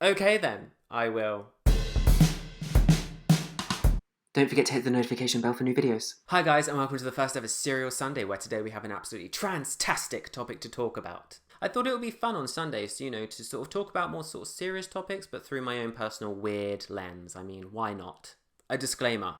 Okay then, I will. Don't forget to hit the notification bell for new videos. Hi guys, and welcome to the first ever Serial Sunday, where today we have an absolutely transtastic topic to talk about. I thought it would be fun on Sundays, to sort of talk about more sort of serious topics, but through my own personal weird lens. I mean, why not? A disclaimer.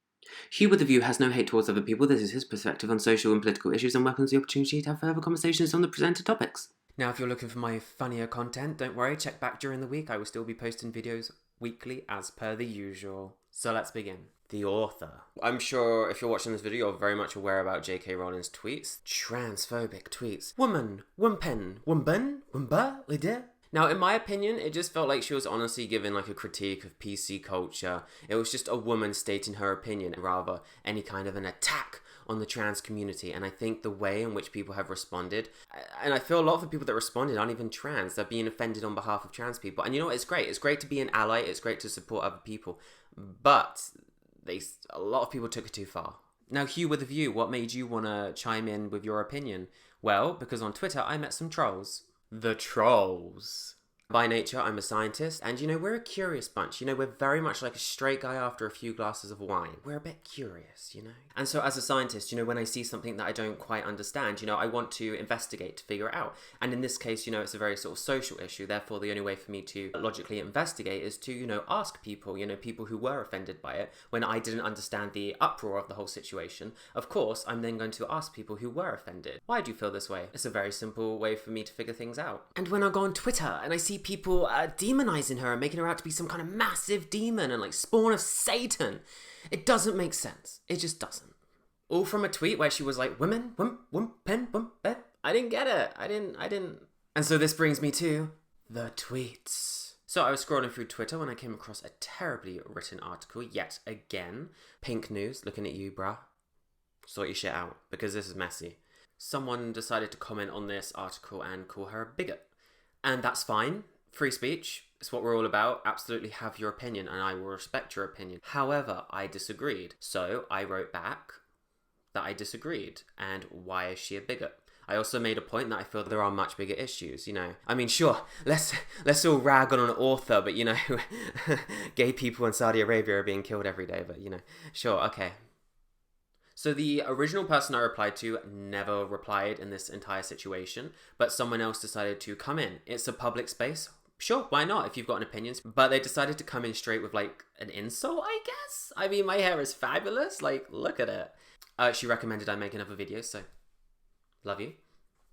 Hugh with a View has no hate towards other people. This is his perspective on social and political issues and welcomes the opportunity to have further conversations on the presented topics. Now, if you're looking for my funnier content, don't worry, check back during the week. I will still be posting videos weekly as per the usual. So let's begin. The author. I'm sure if you're watching this video, you're very much aware about JK Rowling's tweets. Transphobic tweets. Woman, wumpen, wumben, wumba, lide. Now, in my opinion, it just felt like she was honestly giving like a critique of PC culture. It was just a woman stating her opinion, rather any kind of an attack on the trans community. And I think the way in which people have responded, and I feel a lot of the people that responded aren't even trans. They're being offended on behalf of trans people. And you know what? It's great. It's great to be an ally. It's great to support other people. But a lot of people took it too far. Now, Hugh with a View, what made you want to chime in with your opinion? Well, because on Twitter, I met some trolls. The trolls. By nature, I'm a scientist, and we're a curious bunch. We're very much like a straight guy after a few glasses of wine. We're a bit curious, And so as a scientist, when I see something that I don't quite understand, I want to investigate to figure it out. And in this case, it's a very sort of social issue. Therefore, the only way for me to logically investigate is to, ask people, people who were offended by it when I didn't understand the uproar of the whole situation. Of course, I'm then going to ask people who were offended. Why do you feel this way? It's a very simple way for me to figure things out. And when I go on Twitter and I see people demonizing her and making her out to be some kind of massive demon and like spawn of Satan, it doesn't make sense. It just doesn't. All from a tweet where she was like, women, pen, bed. I didn't get it. I didn't. And so this brings me to the tweets. So I was scrolling through Twitter when I came across a terribly written article yet again. Pink News, looking at you, bruh. Sort your shit out, because this is messy. Someone decided to comment on this article and call her a bigot. And that's fine. Free speech, it's what we're all about. Absolutely have your opinion, and I will respect your opinion. However, I disagreed. So I wrote back that I disagreed. And why is she a bigot? I also made a point that I feel there are much bigger issues, I mean, sure, let's all rag on an author, but, gay people in Saudi Arabia are being killed every day, but, sure, okay. So the original person I replied to never replied in this entire situation, but someone else decided to come in. It's a public space. Sure, why not if you've got an opinion? But they decided to come in straight with like an insult, I guess? I mean, my hair is fabulous. Like, look at it. She recommended I make another video, so love you.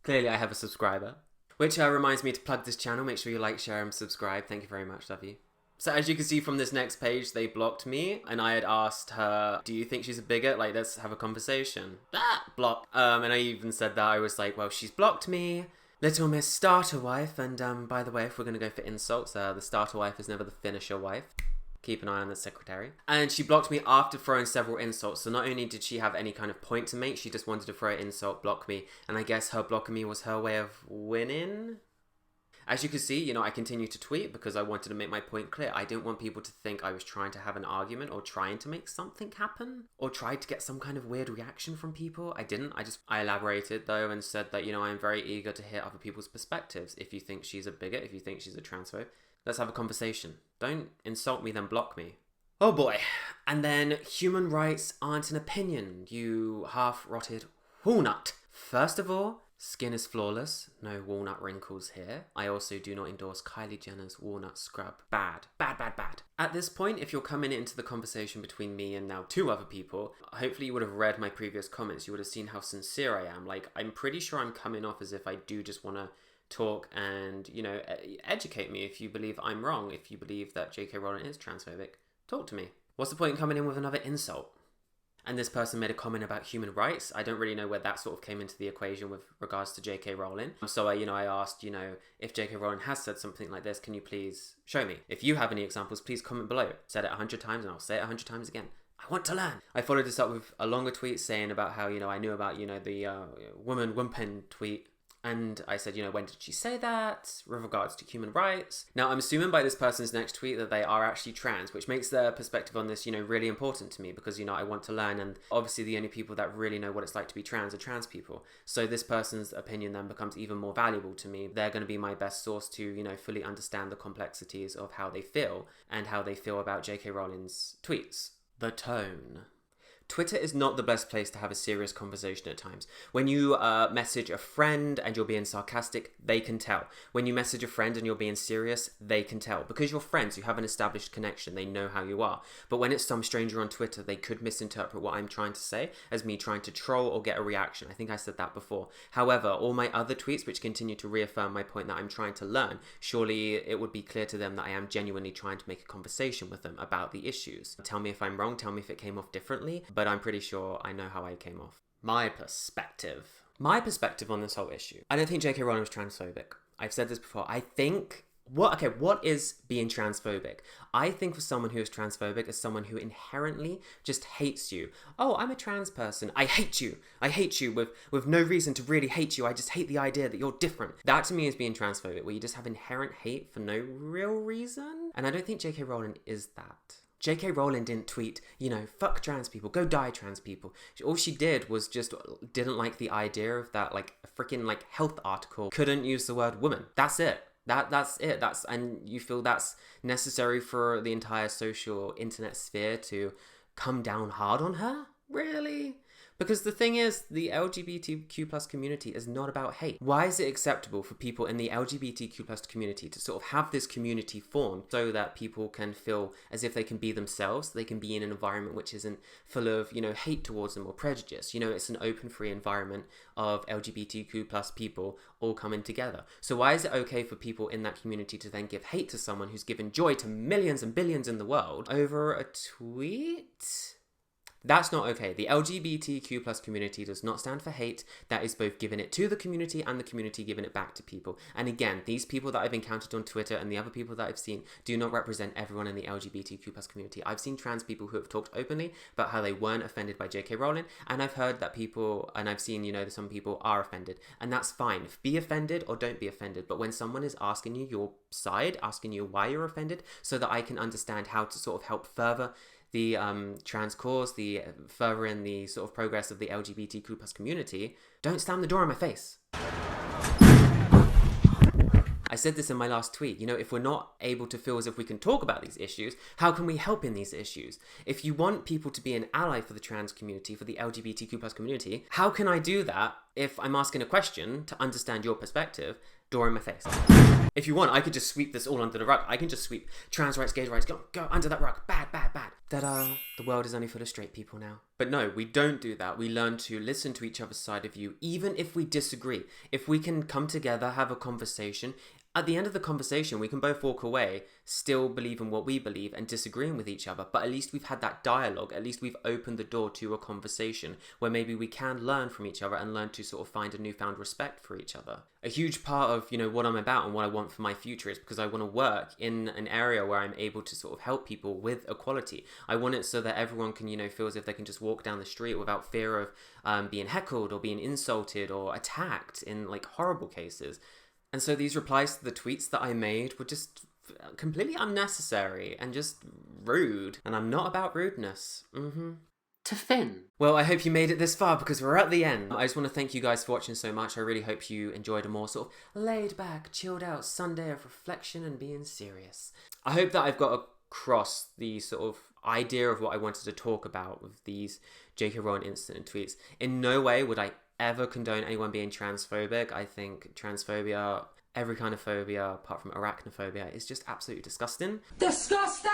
Clearly I have a subscriber. Which reminds me to plug this channel. Make sure you like, share, and subscribe. Thank you very much. Love you. So as you can see from this next page, they blocked me, and I had asked her, do you think she's a bigot? Like, let's have a conversation. Block. And I even said that. I was like, well, she's blocked me. Little Miss Starter Wife. And by the way, if we're going to go for insults, the starter wife is never the finisher wife. Keep an eye on the secretary. And she blocked me after throwing several insults. So not only did she have any kind of point to make, she just wanted to throw an insult, block me. And I guess her blocking me was her way of winning. As you can see, I continued to tweet because I wanted to make my point clear. I didn't want people to think I was trying to have an argument or trying to make something happen or tried to get some kind of weird reaction from people. I didn't. I elaborated though and said that, I'm very eager to hear other people's perspectives. If you think she's a bigot, if you think she's a transphobe, let's have a conversation. Don't insult me, then block me. Oh boy. And then human rights aren't an opinion, you half-rotted walnut. First of all, skin is flawless, no walnut wrinkles here. I also do not endorse Kylie Jenner's walnut scrub. Bad. Bad, bad, bad. At this point, if you're coming into the conversation between me and now two other people, hopefully you would have read my previous comments. You would have seen how sincere I am. Like, I'm pretty sure I'm coming off as if I do just want to talk and, educate me if you believe I'm wrong. If you believe that JK Rowling is transphobic, talk to me. What's the point in coming in with another insult? And this person made a comment about human rights. I don't really know where that sort of came into the equation with regards to JK Rowling. So, I asked, if JK Rowling has said something like this, can you please show me? If you have any examples, please comment below. Said it 100 times and I'll say it 100 times again. I want to learn. I followed this up with a longer tweet saying about how, I knew about, the woman wumpen tweet. And I said, when did she say that? With regards to human rights. Now, I'm assuming by this person's next tweet that they are actually trans, which makes their perspective on this, really important to me because, I want to learn. And obviously the only people that really know what it's like to be trans are trans people. So this person's opinion then becomes even more valuable to me. They're going to be my best source to, fully understand the complexities of how they feel and how they feel about JK Rowling's tweets. The tone. Twitter is not the best place to have a serious conversation at times. When you message a friend and you're being sarcastic, they can tell. When you message a friend and you're being serious, they can tell. Because you're friends, you have an established connection, they know how you are. But when it's some stranger on Twitter, they could misinterpret what I'm trying to say as me trying to troll or get a reaction. I think I said that before. However, all my other tweets, which continue to reaffirm my point that I'm trying to learn, surely it would be clear to them that I am genuinely trying to make a conversation with them about the issues. Tell me if I'm wrong, tell me if it came off differently, but I'm pretty sure I know how I came off. My perspective on this whole issue. I don't think JK Rowling was transphobic. I've said this before. I think, what is being transphobic? I think for someone who is transphobic is someone who inherently just hates you. Oh, I'm a trans person. I hate you. I hate you with no reason to really hate you. I just hate the idea that you're different. That to me is being transphobic, where you just have inherent hate for no real reason. And I don't think JK Rowling is that. JK Rowling didn't tweet, fuck trans people, go die trans people. All she did was just didn't like the idea of that, a freaking, health article couldn't use the word woman. That's it. That's it. And you feel that's necessary for the entire social internet sphere to come down hard on her? Really? Because the thing is, the LGBTQ plus community is not about hate. Why is it acceptable for people in the LGBTQ plus community to sort of have this community formed so that people can feel as if they can be themselves, they can be in an environment which isn't full of, hate towards them or prejudice. It's an open, free environment of LGBTQ plus people all coming together. So why is it okay for people in that community to then give hate to someone who's given joy to millions and billions in the world over a tweet? That's not okay. The LGBTQ plus community does not stand for hate. That is both giving it to the community and the community giving it back to people. And again, these people that I've encountered on Twitter and the other people that I've seen do not represent everyone in the LGBTQ plus community. I've seen trans people who have talked openly about how they weren't offended by JK Rowling, and I've heard that people, and I've seen, that some people are offended, and that's fine. Be offended or don't be offended, but when someone is asking you your side, asking you why you're offended, so that I can understand how to sort of help further the trans cause, the furthering the sort of progress of the LGBTQ plus community, don't slam the door in my face. I said this in my last tweet, if we're not able to feel as if we can talk about these issues, how can we help in these issues? If you want people to be an ally for the trans community, for the LGBTQ plus community, how can I do that if I'm asking a question to understand your perspective? Door in my face. If you want, I could just sweep this all under the rug. I can just sweep trans rights, gay rights, go under that rug. Bad. Ta-da. The world is only full of straight people now. But no, we don't do that. We learn to listen to each other's side of view, even if we disagree. If we can come together, have a conversation, at the end of the conversation, we can both walk away, still believing what we believe and disagreeing with each other. But at least we've had that dialogue. At least we've opened the door to a conversation where maybe we can learn from each other and learn to sort of find a newfound respect for each other. A huge part of, what I'm about and what I want for my future is because I want to work in an area where I'm able to sort of help people with equality. I want it so that everyone can, feel as if they can just walk down the street without fear of being heckled or being insulted or attacked in horrible cases. And so these replies to the tweets that I made were just completely unnecessary and just rude. And I'm not about rudeness. To Finn. Well, I hope you made it this far because we're at the end. I just want to thank you guys for watching so much. I really hope you enjoyed a more sort of laid back, chilled out Sunday of reflection and being serious. I hope that I've got across the sort of idea of what I wanted to talk about with these JK Rowling incident tweets. In no way would I ever condone anyone being transphobic. I think transphobia, every kind of phobia apart from arachnophobia, is just absolutely disgusting. Disgusting!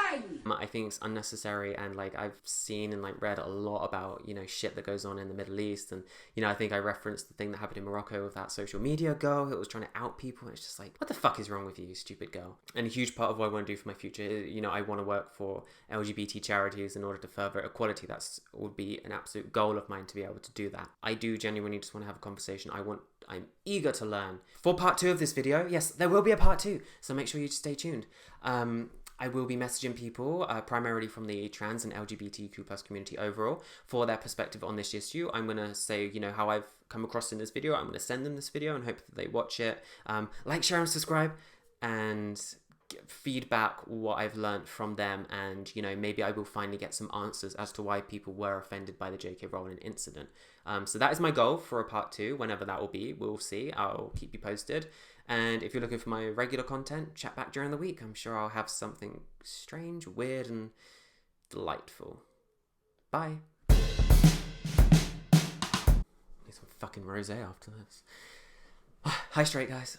I think it's unnecessary, and I've seen and read a lot about shit that goes on in the Middle East, and I think I referenced the thing that happened in Morocco with that social media girl who was trying to out people, and it's just what the fuck is wrong with you, stupid girl? And a huge part of what I want to do for my future is, I want to work for LGBT charities in order to further equality. That's would be an absolute goal of mine to be able to do that. I do genuinely just want to have a conversation. I'm eager to learn. For part 2 of this video, yes, there will be a part 2, so make sure you stay tuned. I will be messaging people, primarily from the trans and LGBTQ plus community overall, for their perspective on this issue. I'm going to say, how I've come across in this video, I'm going to send them this video and hope that they watch it. Like, share, and subscribe, and feedback what I've learned from them, and maybe I will finally get some answers as to why people were offended by the JK Rowling incident. So that is my goal for a part 2, whenever that will be. We'll see. I'll keep you posted. And if you're looking for my regular content, chat back during the week. I'm sure I'll have something strange, weird, and delightful. Bye. Need some fucking rosé after this. Hi, straight guys.